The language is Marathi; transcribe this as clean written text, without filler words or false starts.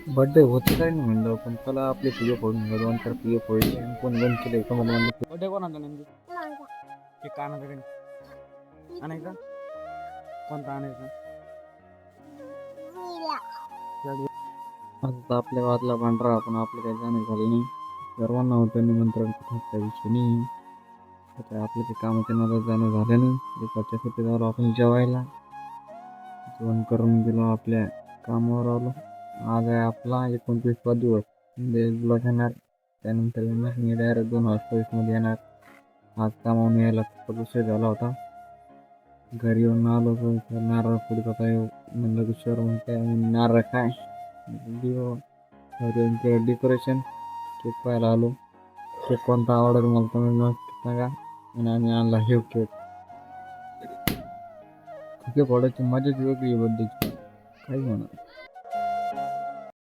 बर्थडे होते काय नाही म्हणलं पण त्याला आपले पिओ फोडून गेलो दोन चार पिओ फोडले आणि कोण बंद केले का मला म्हणलं बर्थडे कोणाचा नेमकी ते कानाचा ring आणायचा कोणता आणायचा आता आपल्या वादला पांढरा आपण आपलं काही जाणं झालं नाही सर्वांना होतं निमंत्रण कुठं विषय नाही आता आपलं ते कामाच्या नादात जाणं झालं नाही दुपारच्यासाठी झालो आपण जेवायला जेवण करून गेलो आपल्या कामावर आलो आज आहे आपला 29वा दिवस ब्लॉक येणार त्यानंतर मी डायरेक्ट 2 वाजता मध्ये येणार आज कामावून यायला खूप उशीर झाला होता घरी येऊन आलो तर नारळ फोडत होता म्हणलं विचार काय नारळ काय डेकोरेशन केक पाहायला आलो केक कोणता ऑर्डर मला तुम्ही मग सांगा आणि आम्ही आणला हे केक केक फोडायची मजाच वेगळी बर्थडेची काही म्हणा